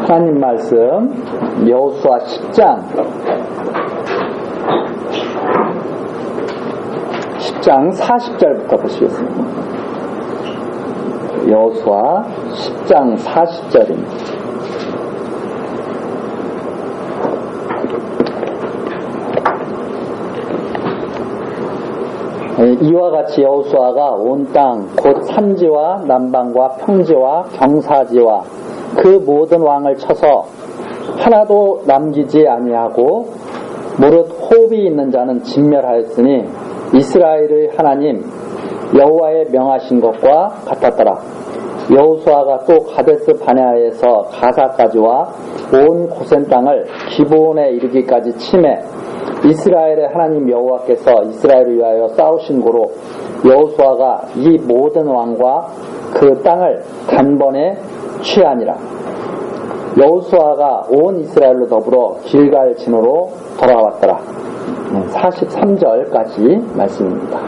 하나님 말씀 여호수아 10장 40절부터 보시겠습니다. 여호수아 10장 40절입니다. 이와 같이 여호수아가 온 땅 곧 산지와 남방과 평지와 경사지와 그 모든 왕을 쳐서 하나도 남기지 아니하고 무릇 호흡이 있는 자는 진멸하였으니 이스라엘의 하나님 여호와의 명하신 것과 같았더라. 여호수아가 또 가데스 바네아에서 가사까지와 온 고센 땅을 기브온에 이르기까지 치매 이스라엘의 하나님 여호와께서 이스라엘을 위하여 싸우신 고로 여호수아가 이 모든 왕과 그 땅을 단번에 취하니라. 여호수아가 온 이스라엘로 더불어 길갈 진으로 돌아왔더라. 43절까지 말씀입니다.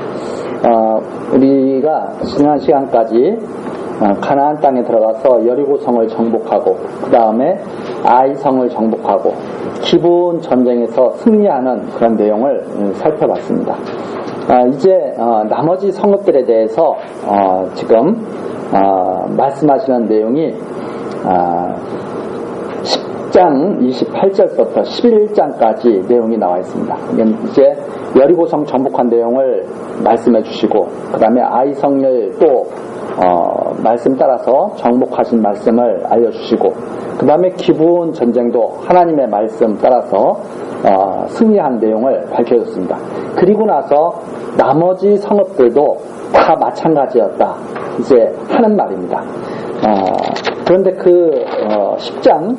우리가 지난 시간까지 가나안 땅에 들어가서 여리고성을 정복하고 그 다음에 아이성을 정복하고 기브온 전쟁에서 승리하는 그런 내용을 살펴봤습니다. 이제 나머지 성읍들에 대해서 지금 말씀하시는 내용이 10장 28절부터 11장까지 내용이 나와 있습니다. 이제 여리고성 정복한 내용을 말씀해 주시고 그 다음에 아이성을 또 말씀 따라서 정복하신 말씀을 알려주시고 그 다음에 기브온 전쟁도 하나님의 말씀 따라서 승리한 내용을 밝혀줬습니다. 그리고 나서 나머지 성읍들도 다 마찬가지였다 이제 하는 말입니다. 그런데 그 10장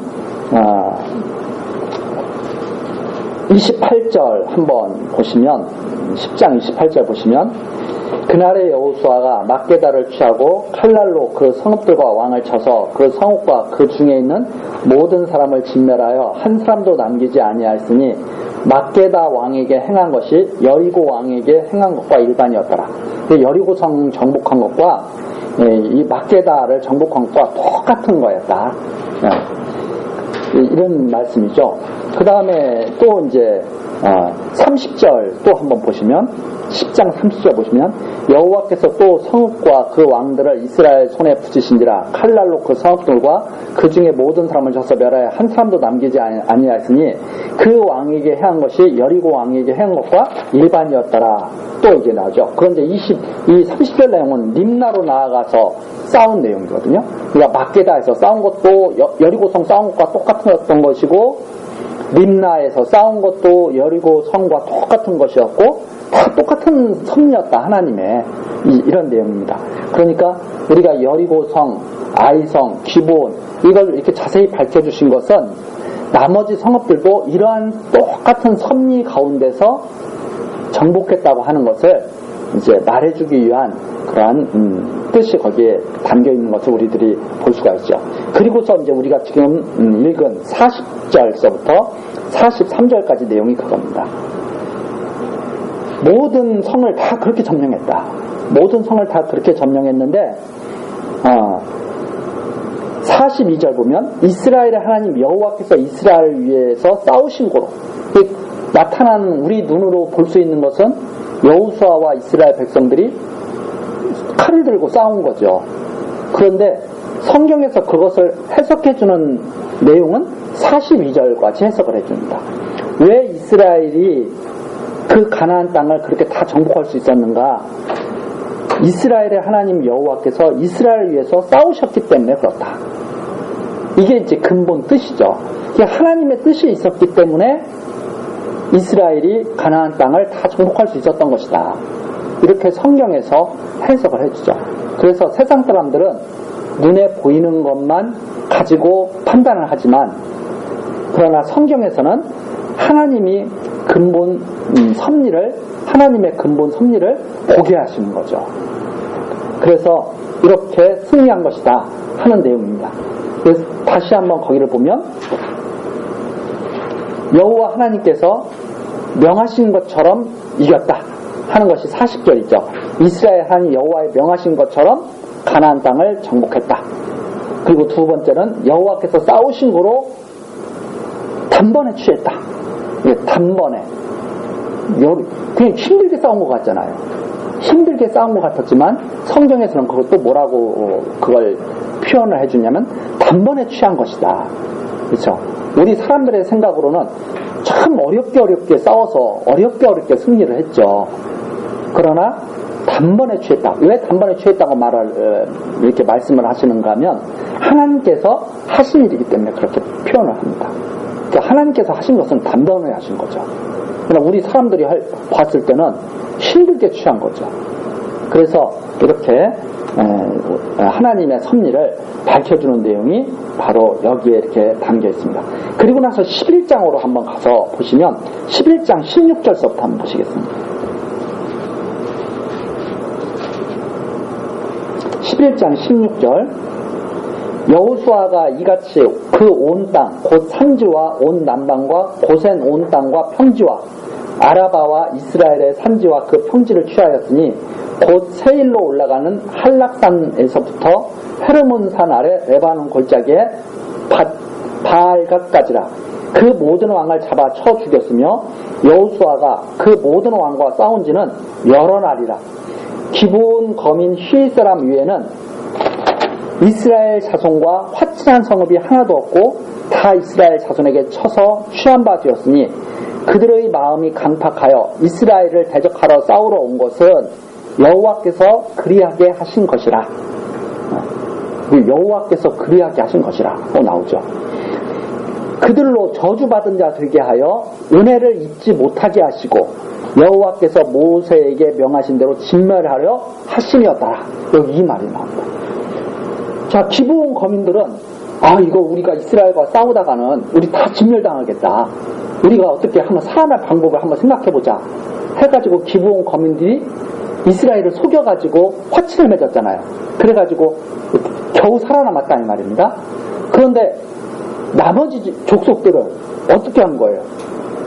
28절 한번 보시면 10장 28절 보시면 그날의 여호수아가 막게다를 취하고 칼날로 그 성읍들과 왕을 쳐서 그 성읍과 그 중에 있는 모든 사람을 진멸하여 한 사람도 남기지 아니하였으니 막게다 왕에게 행한 것이 여리고 왕에게 행한 것과 일반이었더라. 여리고성 정복한 것과 이 막게다를 정복한 것과 똑같은 거였다. 이런 말씀이죠. 그 다음에 또 이제 30절 또 한번 보시면 10장 30절 보시면 여호와께서 또 성읍과 그 왕들을 이스라엘 손에 붙이신지라 칼날로 그 성읍들과 그 중에 모든 사람을 쳐서 멸하여 한 사람도 남기지 아니하였으니 그 왕에게 행한 것이 여리고 왕에게 행한 것과 일반이었더라. 또 이제 나오죠. 그런데 이 30절 내용은 림나로 나아가서 싸운 내용이거든요. 그러니까 막게다에서 싸운 것도 여리고성 싸운 것과 똑같았던 것이고 림나에서 싸운 것도 여리고 성과 똑같은 것이었고 다 똑같은 섬이었다. 하나님의 이런 내용입니다. 그러니까 우리가 여리고성, 아이성, 기브온 이걸 이렇게 자세히 밝혀주신 것은 나머지 성읍들도 이러한 똑같은 섭리 가운데서 정복했다고 하는 것을 이제 말해주기 위한 그러한 뜻이 거기에 담겨 있는 것을 우리들이 볼 수가 있죠. 그리고서 이제 우리가 지금 읽은 40절서부터 43절까지 내용이 그겁니다. 모든 성을 다 그렇게 점령했다. 모든 성을 다 그렇게 점령했는데 42절 보면 이스라엘의 하나님 여호와께서 이스라엘을 위해서 싸우신 고로 나타나는 우리 눈으로 볼 수 있는 것은 여호수아와 이스라엘 백성들이 칼을 들고 싸운 거죠. 그런데 성경에서 그것을 해석해주는 내용은 42절까지 해석을 해줍니다. 왜 이스라엘이 그 가나안 땅을 그렇게 다 정복할 수 있었는가? 이스라엘의 하나님 여호와께서 이스라엘을 위해서 싸우셨기 때문에 그렇다. 이게 이제 근본 뜻이죠. 하나님의 뜻이 있었기 때문에 이스라엘이 가나안 땅을 다 정복할 수 있었던 것이다. 이렇게 성경에서 해석을 해주죠. 그래서 세상 사람들은 눈에 보이는 것만 가지고 판단을 하지만 그러나 성경에서는 하나님이 근본 섭리를 하나님의 근본 섭리를 보게 하시는 거죠. 그래서 이렇게 승리한 것이다 하는 내용입니다. 그래서 다시 한번 거기를 보면 여호와 하나님께서 명하신 것처럼 이겼다 하는 것이 40절이죠. 이스라엘 하나님 여호와의 명하신 것처럼 가나안 땅을 정복했다. 그리고 두 번째는 여호와께서 싸우신 거로 단번에 취했다. 예, 단번에. 그냥 힘들게 싸운 것 같잖아요. 힘들게 싸운 것 같았지만 성경에서는 그것도 뭐라고 그걸 표현을 해주냐면 단번에 취한 것이다. 그렇죠? 우리 사람들의 생각으로는 참 어렵게 싸워서 어렵게 승리를 했죠. 그러나 단번에 취했다. 왜 단번에 취했다고 이렇게 말씀을 하시는가 하면 하나님께서 하신 일이기 때문에 그렇게 표현을 합니다. 그러니까 하나님께서 하신 것은 단번에 하신 거죠. 그러나 우리 사람들이 봤을 때는 힘들게 취한 거죠. 그래서 이렇게 하나님의 섭리를 밝혀주는 내용이 바로 여기에 이렇게 담겨 있습니다. 그리고 나서 11장으로 한번 가서 보시면 11장 16절서부터 한번 보시겠습니다. 11장 16절 여호수아가 이같이 그 온 땅 곧 산지와 온 남방과 고센 온 땅과 평지와 아라바와 이스라엘의 산지와 그 평지를 취하였으니 곧 세일로 올라가는 한락산에서부터 헤르몬산 아래 레바논 골짜기에 바알갓까지라. 그 모든 왕을 잡아 쳐 죽였으며 여호수아가 그 모든 왕과 싸운 지는 여러 날이라. 기브온 거민 휘 사람 위에는 이스라엘 자손과 화친한 성읍이 하나도 없고 다 이스라엘 자손에게 쳐서 취한 바 되었으니 그들의 마음이 강팍하여 이스라엘을 대적하러 싸우러 온 것은 여호와께서 그리하게 하신 것이라. 여호와께서 그리하게 하신 것이라 나오죠. 그들로 저주받은 자 되게 하여 은혜를 잊지 못하게 하시고 여호와께서 모세에게 명하신 대로 진멸하려 하심이었더라. 여기 이 말이 나옵니다. 자, 기브온 거민들은 이거 우리가 이스라엘과 싸우다가는 우리 다 진멸당하겠다. 우리가 어떻게 한번 살아날 방법을 한번 생각해보자 해가지고 기브온 거민들이 이스라엘을 속여가지고 화친을 맺었잖아요. 그래가지고 겨우 살아남았다 이 말입니다. 그런데 나머지 족속들은 어떻게 한 거예요?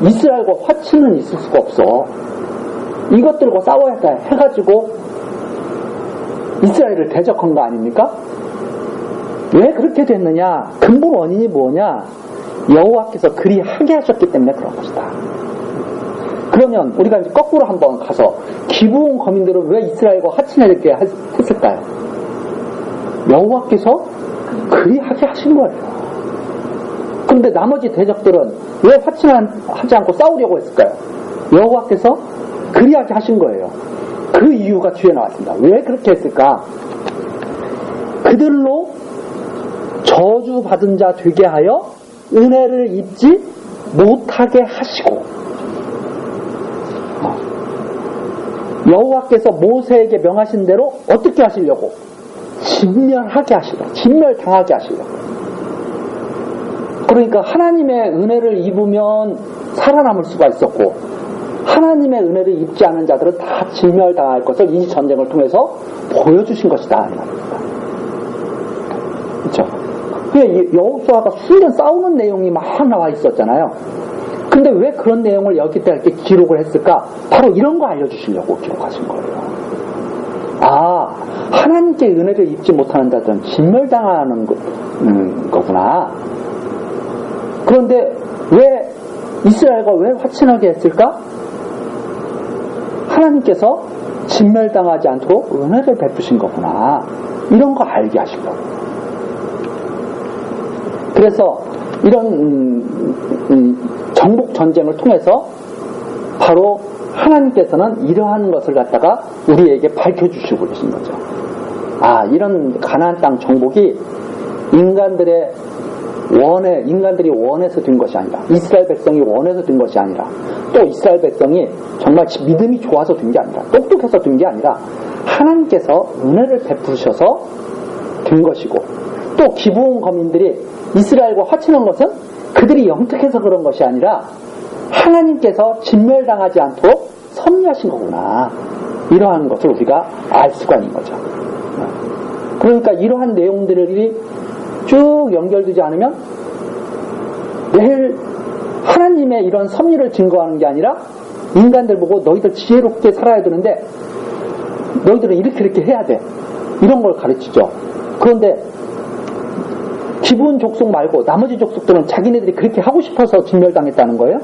이스라엘과 화친은 있을 수가 없어. 이것들과 싸워야겠다 해가지고 이스라엘을 대적한 거 아닙니까? 왜 그렇게 됐느냐? 근본 원인이 뭐냐? 여호와께서 그리 하게 하셨기 때문에 그런 것이다. 그러면 우리가 이제 거꾸로 한번 가서 기브온 거민들은 왜 이스라엘과 화친하게 했을까요? 여호와께서 그리 하게 하신 거예요. 그런데 나머지 대적들은 왜 화친하지 않고 싸우려고 했을까요? 여호와께서 그리하게 하신 거예요. 그 이유가 뒤에 나왔습니다. 왜 그렇게 했을까? 그들로 저주받은 자 되게 하여 은혜를 잊지 못하게 하시고 여호와께서 모세에게 명하신 대로 어떻게 하시려고? 진멸하게 하시려고. 진멸당하게 하시려고. 그러니까 하나님의 은혜를 입으면 살아남을 수가 있었고 하나님의 은혜를 입지 않은 자들은 다 진멸당할 것을 이 전쟁을 통해서 보여주신 것이다. 그렇죠? 여호수아가 수년 싸우는 내용이 막 나와 있었잖아요. 근데 왜 그런 내용을 여기다 이렇게 기록을 했을까? 바로 이런 거 알려주시려고 기록하신 거예요. 하나님께 은혜를 입지 못하는 자들은 진멸당하는 거구나. 그런데 왜 이스라엘과 왜 화친하게 했을까? 하나님께서 진멸당하지 않도록 은혜를 베푸신 거구나. 이런 거 알게 하시려고. 그래서 이런 정복 전쟁을 통해서 바로 하나님께서는 이러한 것을 갖다가 우리에게 밝혀주시고 계신 거죠. 이런 가나안 땅 정복이 인간들이 원해서 된 것이 아니라 이스라엘 백성이 원해서 된 것이 아니라 또 이스라엘 백성이 정말 믿음이 좋아서 된 게 아니라 똑똑해서 된 게 아니라 하나님께서 은혜를 베푸셔서 된 것이고 또 기브온 거민들이 이스라엘과 화친한 것은 그들이 영특해서 그런 것이 아니라 하나님께서 진멸당하지 않도록 섭리하신 거구나. 이러한 것을 우리가 알 수가 있는 거죠. 그러니까 이러한 내용들이 쭉 연결되지 않으면 매일 하나님의 이런 섭리를 증거하는 게 아니라 인간들 보고 너희들 지혜롭게 살아야 되는데 너희들은 이렇게 해야 돼. 이런 걸 가르치죠. 그런데 기브온 족속 말고 나머지 족속들은 자기네들이 그렇게 하고 싶어서 진멸당했다는 거예요?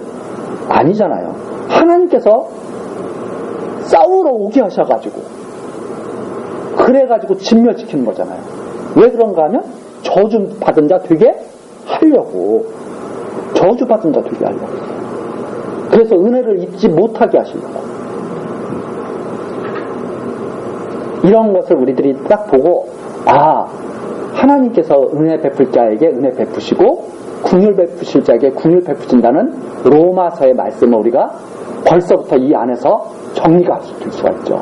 아니잖아요. 하나님께서 싸우러 오게 하셔가지고 그래가지고 진멸시키는 거잖아요. 왜 그런가 하면 저주받은 자 되게 하려고. 저주받은 자 되게 하려고. 그래서 은혜를 입지 못하게 하시려고. 이런 것을 우리들이 딱 보고, 아, 하나님께서 은혜 베풀 자에게 은혜 베푸시고 긍휼 베푸실 자에게 긍휼 베푸신다는 로마서의 말씀을 우리가 벌써부터 이 안에서 정리가 될 수가 있죠.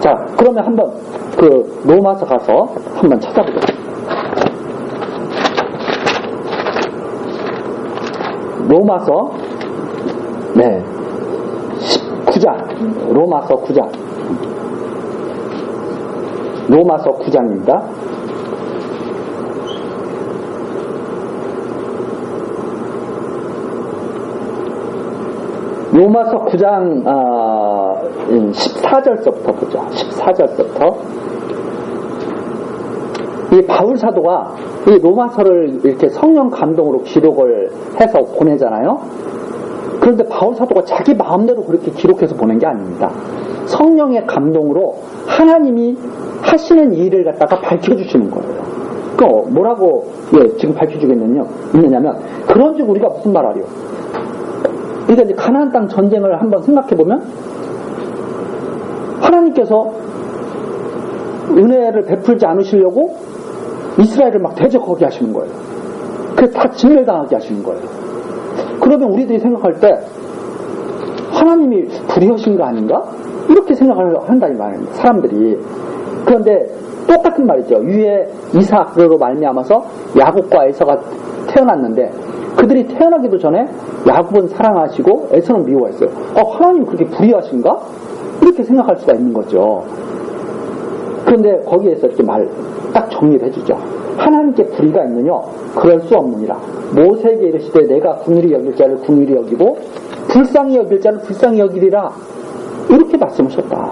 자, 그러면 한번 그 로마서 가서 한번 찾아보겠습니다. 로마서 19장, 로마서 9장, 로마서 9장입니다. 로마서 9장 14절서부터 보죠. 14절서부터 이 바울 사도가 이 로마서를 이렇게 성령 감동으로 기록을 해서 보내잖아요. 그런데 바울 사도가 자기 마음대로 그렇게 기록해서 보낸 게 아닙니다. 성령의 감동으로 하나님이 하시는 일을 갖다가 밝혀주시는 거예요. 그 뭐라고 지금 있느냐면 그런즉 우리가 무슨 말하리요? 그러니까 이제 가나안 땅 전쟁을 한번 생각해 보면 하나님께서 은혜를 베풀지 않으시려고 이스라엘을 막 대적하게 하시는 거예요. 그래서 다 진멸당하게 하시는 거예요. 그러면 우리들이 생각할 때 하나님이 불의하신 거 아닌가? 이렇게 생각을 한다는 말입니다. 사람들이. 그런데 똑같은 말이죠. 위에 이삭으로 말미암아서 야곱과 에서가 태어났는데 그들이 태어나기도 전에 야곱은 사랑하시고 에서는 미워했어요. 하나님 그렇게 불의하신가? 이렇게 생각할 수가 있는 거죠. 그런데 거기에서 이렇게 딱 정리를 해주죠. 하나님께 불의가 있느냐? 그럴 수 없느니라. 모세에게 이르시되 내가 긍휼히 여길 자를 긍휼히 여기고 불쌍히 여길 자를 불쌍히 여기리라. 이렇게 말씀하셨다.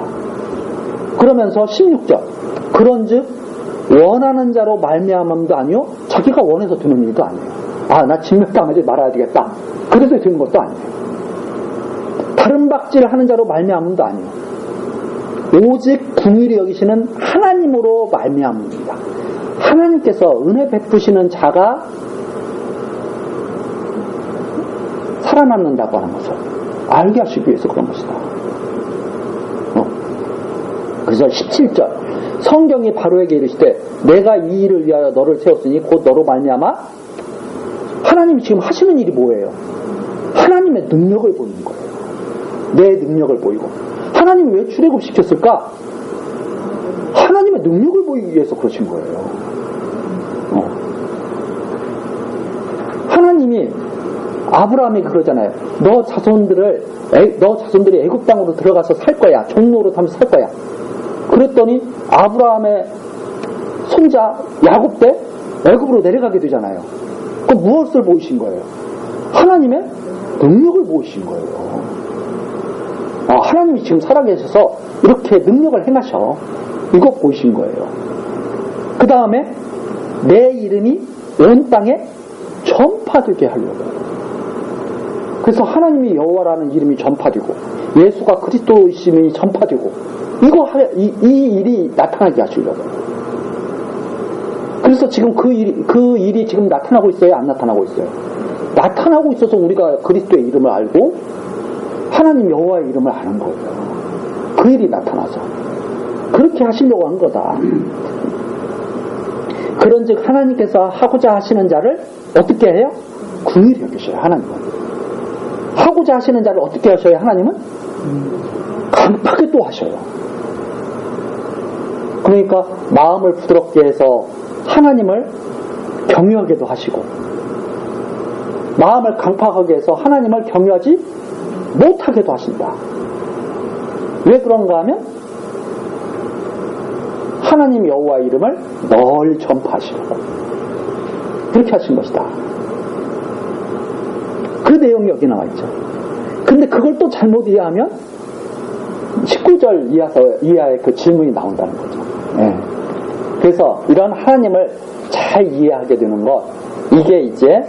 그러면서 16절 그런즉 원하는 자로 말미암음도 아니요 자기가 원해서 되는 일도 아니에요. 나 진멸당하지 말아야 되겠다. 그래서 되는 것도 아니에요. 다른 박질하는 자로 말미암음도 아니에요. 오직 긍휼히 여기시는 하나님으로 말미암습니다. 하나님께서 은혜 베푸시는 자가 살아남는다고 하는 것을 알게 하시기 위해서 그런 것이다. 그래서 17절 성경이 바로에게 이르시되 내가 이 일을 위하여 너를 세웠으니 곧 너로 말미암아. 하나님이 지금 하시는 일이 뭐예요? 하나님의 능력을 보이는 거예요. 내 능력을 보이고. 하나님이 왜 출애굽시켰을까? 하나님의 능력을 보이기 위해서 그러신 거예요. 하나님이 아브라함에게 그러잖아요. 너 자손들이 애굽 땅으로 들어가서 살 거야. 종로로 하면서 살 거야. 그랬더니 아브라함의 손자 야곱 때 애굽으로 내려가게 되잖아요. 그럼 무엇을 보이신 거예요? 하나님의 능력을 보이신 거예요. 하나님이 지금 살아계셔서 이렇게 능력을 행하셔. 이거 보이신 거예요. 그 다음에 내 이름이 온 땅에 전파되게 하려고. 그래서 하나님이 여호와라는 이름이 전파되고 예수가 그리스도이심이 전파되고 이 일이 나타나게 하시려고. 그래서 지금 그 일이 지금 나타나고 있어요? 안 나타나고 있어요? 나타나고 있어서 우리가 그리스도의 이름을 알고 하나님 여호와의 이름을 아는 거예요. 그 일이 나타나서 그렇게 하시려고 한 거다. 그런즉 하나님께서 하고자 하시는 자를 어떻게 해요? 긍휼히 여기셔요. 하나님은 하고자 하시는 자를 어떻게 하셔요? 하나님은 강팍하게 또 하셔요. 그러니까 마음을 부드럽게 해서 하나님을 경유하게도 하시고 마음을 강팍하게 해서 하나님을 경유하지 못하게도 하신다. 왜 그런가 하면 하나님 여호와의 이름을 널리 전파하시려고 그렇게 하신 것이다. 그 내용이 여기 나와 있죠. 근데 그걸 또 잘못 이해하면 19절 이하의 그 질문이 나온다는 거죠. 그래서 이런 하나님을 잘 잘 이해하게 되는 것, 이게 이제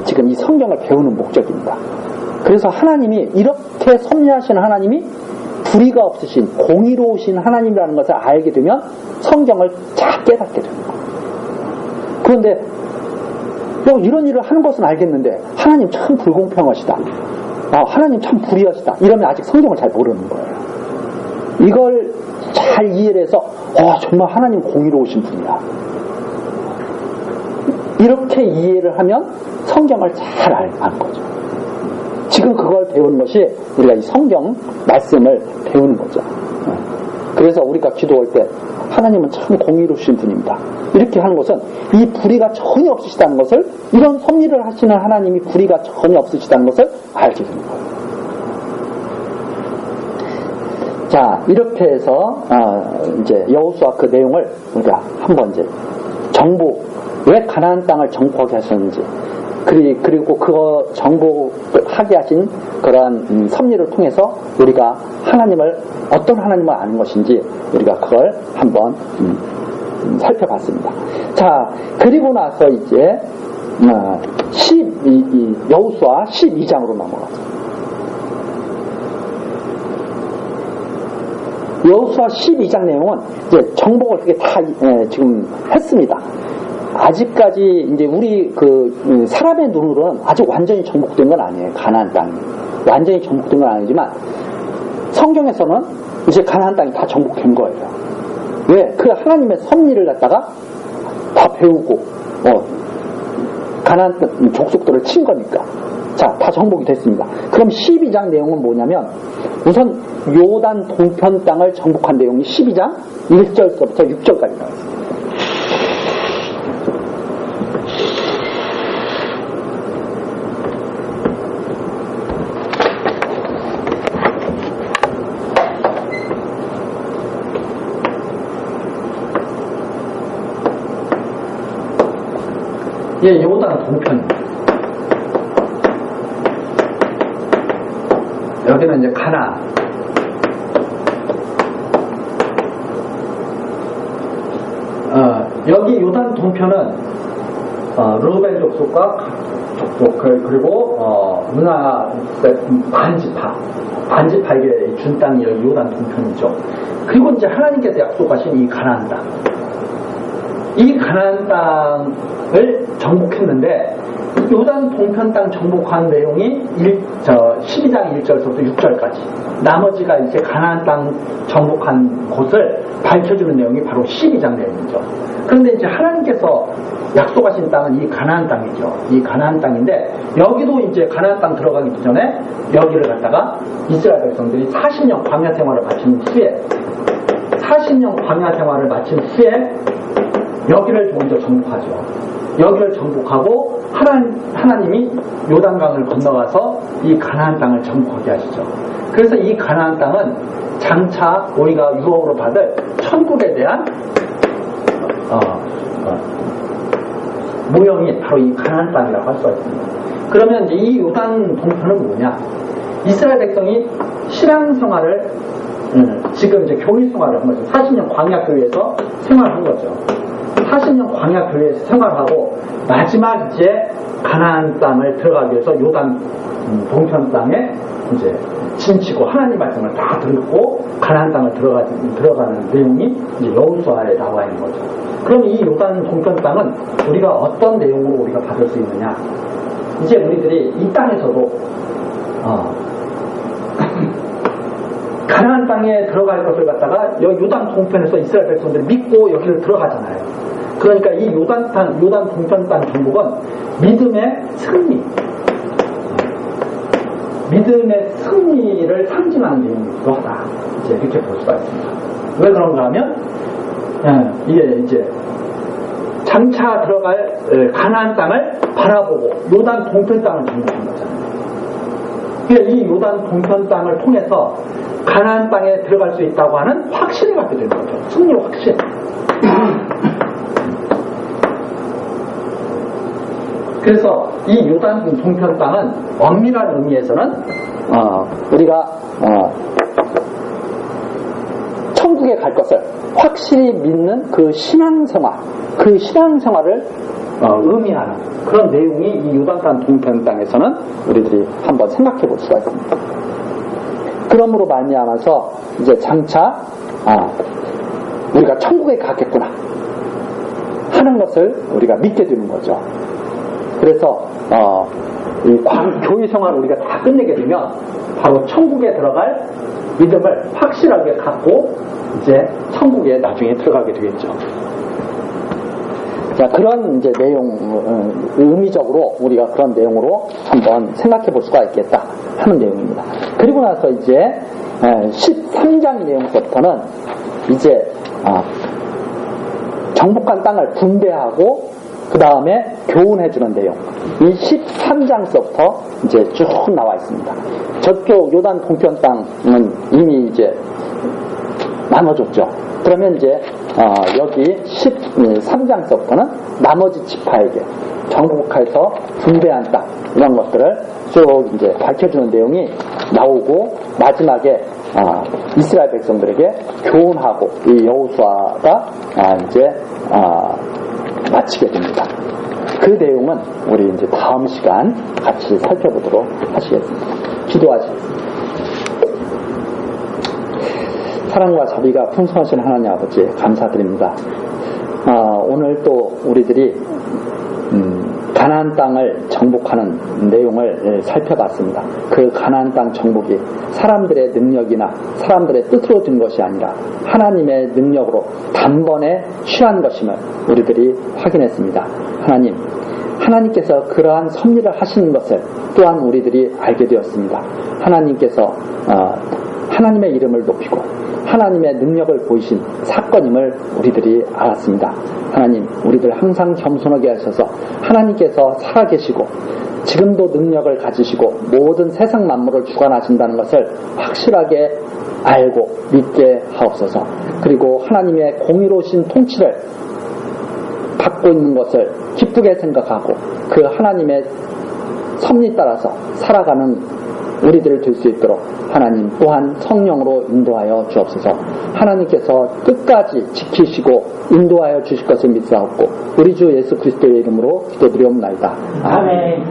지금 이 성경을 배우는 목적입니다. 그래서 하나님이 이렇게 섭리하신 하나님이 불의가 없으신 공의로우신 하나님이라는 것을 알게 되면 성경을 잘 깨닫게 되는 거예요. 그런데 이런 일을 하는 것은 알겠는데 하나님 참 불공평하시다, 하나님 참 불의하시다, 이러면 아직 성경을 잘 모르는 거예요. 이걸 잘 이해를 해서 정말 하나님 공의로우신 분이야, 이렇게 이해를 하면 성경을 잘 알 거죠. 지금 그걸 배우는 것이 우리가 이 성경 말씀을 배우는 거죠. 그래서 우리가 기도할 때 하나님은 참 공의로우신 분입니다, 이렇게 하는 것은 이 불의가 전혀 없으시다는 것을, 이런 섭리를 하시는 하나님이 불의가 전혀 없으시다는 것을 알게 되는 거예요. 자, 이렇게 해서 이제 여호수아 그 내용을 우리가 한번 이제 왜 가나안 땅을 정복하게 하셨는지, 그리고 그거 정복하게 하신 그러한 섭리를 통해서 우리가 어떤 하나님을 아는 것인지 우리가 그걸 한번 살펴봤습니다. 자, 그리고 나서 이제 여호수아 12장으로 넘어가죠. 여호수아 12장 내용은 이제 정복을 그렇게 다 지금 했습니다. 아직까지 이제 우리 사람의 눈으로는 아직 완전히 정복된 건 아니에요. 가나안 땅이 완전히 정복된 건 아니지만 성경에서는 이제 가나안 땅이 다 정복된 거예요. 왜? 그 하나님의 섭리를 갖다가 다 배우고 가나안 족속들을 친 거니까. 자, 다 정복이 됐습니다. 그럼 12장 내용은 뭐냐면, 우선 요단 동편 땅을 정복한 내용이 12장 1절서부터 6절까지 나왔습니다. 요단 동편. 여기는 이제 가나안. 여기 요단 동편은 르우벤 족속과 족속, 그리고 문화 반지파에게 준 땅이 여기 요단 동편이죠. 그리고 이제 하나님께서 약속하신 이 가나안 땅. 이 가나안 땅을 정복했는데, 요단 동편 땅 정복한 내용이 12장 1절부터 6절까지, 나머지가 이제 가나안 땅 정복한 곳을 밝혀주는 내용이 바로 12장 내용이죠. 그런데 이제 하나님께서 약속하신 땅은 이 가나안 땅이죠. 이 가나안 땅인데, 여기도 이제 가나안 땅 들어가기 전에 여기를 갖다가 이스라엘 백성들이 40년 광야 생활을 마친 후에, 40년 광야 생활을 마친 후에 여기를 먼저 정복하죠. 여기를 정복하고 하나님이 요단강을 건너가서 이 가나안 땅을 정복하게 하시죠. 그래서 이 가나안 땅은 장차 우리가 유업으로 받을 천국에 대한 모형이 바로 이 가나안 땅이라고 할 수가 있습니다. 그러면 이제 이 요단 동편은 뭐냐? 이스라엘 백성이 신앙생활을 지금 이제 교회생활을 한 거죠. 40년 광야교회에서 생활한 거죠. 40년 광야교회에서 생활하고 마지막 이제 가나안 땅을 들어가기 위해서 요단 동편 땅에 이제 진치고 하나님 말씀을 다 듣고 가나안 땅을 들어가는 내용이 이제 여호수아에 나와 있는 거죠. 그럼 이 요단 동편 땅은 우리가 어떤 내용으로 우리가 받을 수 있느냐? 이제 우리들이 이 땅에서도 가나안 땅에 들어갈 것을 갖다가 여기 요단 동편에서 이스라엘 백성들이 믿고 여기를 들어가잖아요. 그러니까 이 요단 동편 땅 정복은 믿음의 승리를 상징하는 내용이기도 하다. 이제 이렇게 볼 수가 있습니다. 왜 그런가 하면, 이게 이제 장차 들어갈 가나안 땅을 바라보고 요단 동편 땅을 정복한 거잖아요. 그러니까 이 요단 동편 땅을 통해서 가나안 땅에 들어갈 수 있다고 하는 확신을 갖게 되는 거죠. 승리 확신. 그래서 이 요단 동편 땅은 엄밀한 의미에서는 우리가 천국에 갈 것을 확실히 믿는 그 신앙생활을 의미하는 그런 내용이 이 요단 땅 동편 땅에서는 우리들이 한번 생각해 볼 수가 있습니다. 그러므로 말미암아서 이제 장차 우리가 천국에 가겠구나 하는 것을 우리가 믿게 되는 거죠. 그래서 이 교회 생활을 우리가 다 끝내게 되면 바로 천국에 들어갈 믿음을 확실하게 갖고 이제 천국에 나중에 들어가게 되겠죠. 자, 그런 이제 내용, 의미적으로 우리가 그런 내용으로 한번 생각해 볼 수가 있겠다 하는 내용입니다. 그리고 나서 이제 13장 내용부터는 이제 정복한 땅을 분배하고 그 다음에 교훈해주는 내용. 이 13장서부터 이제 쭉 나와 있습니다. 저쪽 요단 동편 땅은 이미 이제 나눠줬죠. 그러면 이제 여기 13장서부터는 나머지 지파에게 정복해서 분배한 땅 이런 것들을 쭉 이제 밝혀주는 내용이 나오고 마지막에 이스라엘 백성들에게 교훈하고 이 여호수아가 이제 마치게 됩니다. 그 내용은 우리 이제 다음 시간 같이 살펴보도록 하시겠습니다. 기도하시겠습니다. 사랑과 자비가 풍성하신 하나님 아버지 감사드립니다. 오늘 또 우리들이 가나안 땅을 정복하는 내용을 살펴봤습니다. 그 가나안 땅 정복이 사람들의 능력이나 사람들의 뜻으로 된 것이 아니라 하나님의 능력으로 단번에 취한 것임을 우리들이 확인했습니다. 하나님께서 그러한 섭리를 하시는 것을 또한 우리들이 알게 되었습니다. 하나님께서 하나님의 이름을 높이고 하나님의 능력을 보이신 사건임을 우리들이 알았습니다. 하나님, 우리들 항상 겸손하게 하셔서 하나님께서 살아계시고 지금도 능력을 가지시고 모든 세상 만물을 주관하신다는 것을 확실하게 알고 믿게 하옵소서. 그리고 하나님의 공의로우신 통치를 받고 있는 것을 기쁘게 생각하고 그 하나님의 섭리 따라서 살아가는 우리들 될 수 있도록 하나님 또한 성령으로 인도하여 주옵소서. 하나님께서 끝까지 지키시고 인도하여 주실 것을 믿사옵고 우리 주 예수 그리스도의 이름으로 기도드리옵나이다. 아멘.